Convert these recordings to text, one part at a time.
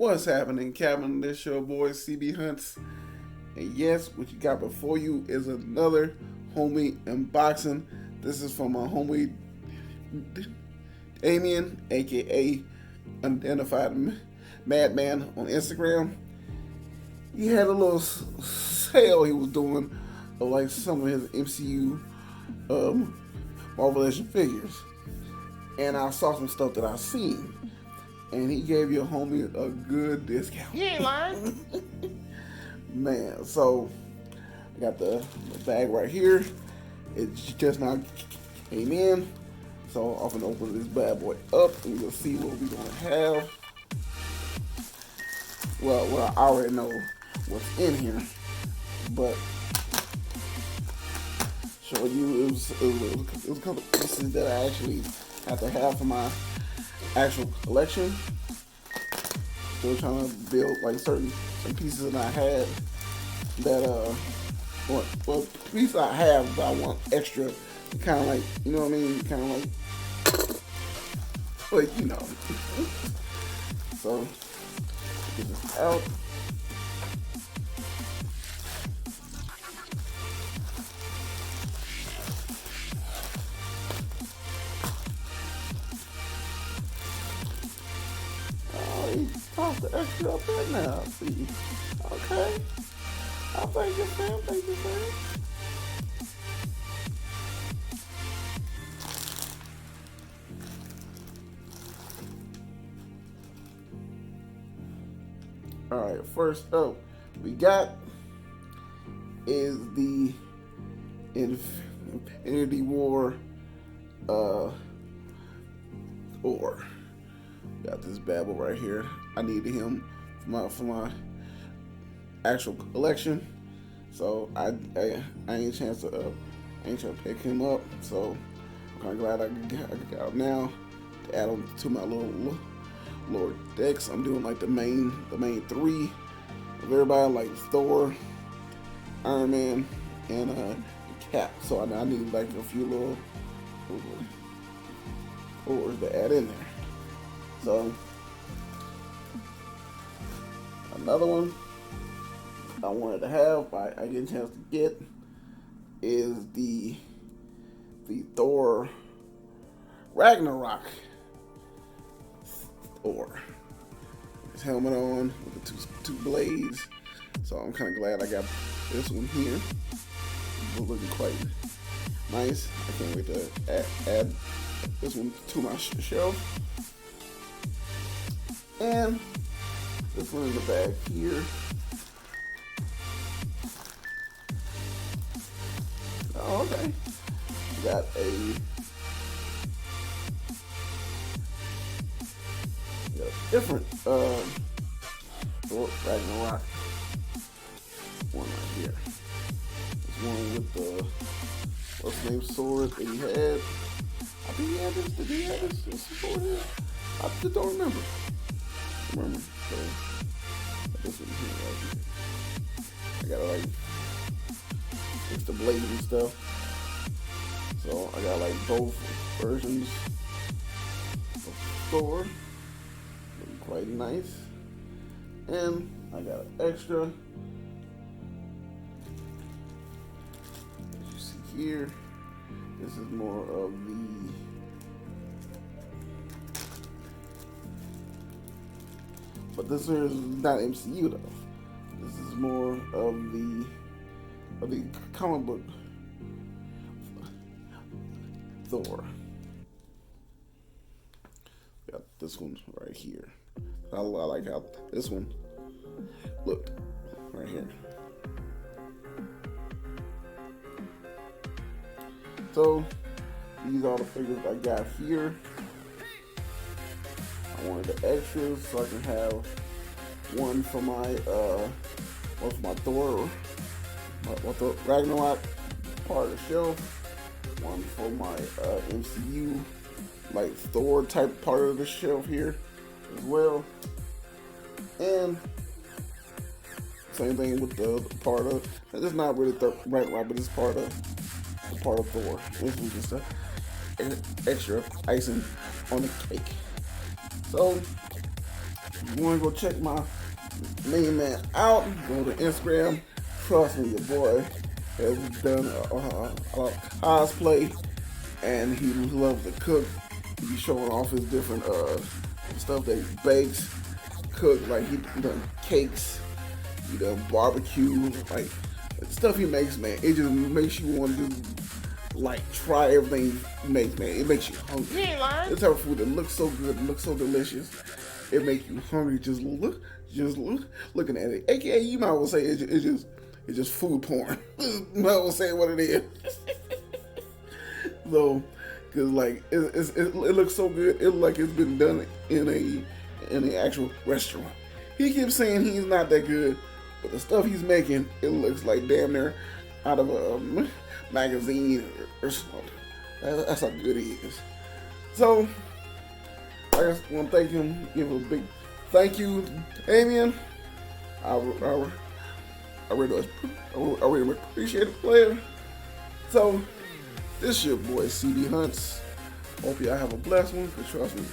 What's happening, Cabin? This your boy cbhunts, and yes, what you got before you is another homie unboxing. This is from my homie Damian, aka Undefined Madman on Instagram. He had a little sale he was doing of like some of his MCU Marvel Legend figures, and I saw some stuff that I seen. And he gave your homie a good discount. He ain't lying. Man, so I got the bag right here. It just now came in. So I'm gonna open this bad boy up and we'll see what we're gonna have. Well, I already know what's in here, but show you it was a couple pieces that I actually have to have for my actual collection. Still trying to build like some pieces that I had that well pieces I have but I want extra, kind of like, you know what I mean, kind of like, but you know. So get this out. Toss the extra up there now. See. Okay. I'll thank you, fam. Thank you, fam. Alright, first up we got is the Infinity War or got this babble right here. I needed him for my actual collection, so I ain't chance to pick him up. So I'm kind of glad I got him now to add on to my little lower decks. I'm doing like the main three of everybody, like Thor, Iron Man, and Cap. So I need like a few little Thors to add in there. So another one I wanted to have, but I get a chance to get, is the Thor Ragnarok Thor. His helmet on with the two blades. So I'm kind of glad I got this one here. It's looking quite nice. I can't wait to add this one to my shelf. And this one in the bag here. Oh, okay. We got a different Ragnarok one right here. This one with the what's the name sword that he had. I think he had this. Did he have this sword here? I just don't remember. So this one here right here. I gotta like fix the blade and stuff. So I got like both versions of Thor. Looking quite nice. And I got an extra. As you see here, this is more of the but this here is not MCU though. This is more of the comic book Thor. Got this one right here. I like how this one looked right here. So these are the figures I got here. I wanted the extras so I can have one for my Thor, my Thor Ragnarok part of the shelf, one for my MCU like Thor type part of the shelf here as well, and same thing with the part of, it's not really Ragnarok, but it's part of Thor. This was just an extra icing on the cake. So you want to go check my main man out, go to Instagram. Trust me, your boy has done a lot of cosplay, and he loves to cook. He be showing off his different stuff that he bakes, cook, like he done cakes, he done barbecue, like stuff he makes, man. It just makes you want to like try everything he makes, man. It makes you hungry. This type of food that looks so good, looks so delicious. It makes you hungry just looking at it. AKA, you might well say it's just food porn. You might well say what it is. So, cause like it looks so good. It looks like it's been done in an actual restaurant. He keeps saying he's not that good, but the stuff he's making, it looks like damn near out of a magazine or something. That's how good he is. So, I just want to thank him, give him a big thank you, Damian. I really appreciate it, player. So, this is your boy cbhunts. Hope y'all have a blessed one, because trust me,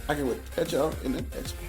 I can wait to catch y'all in the next one.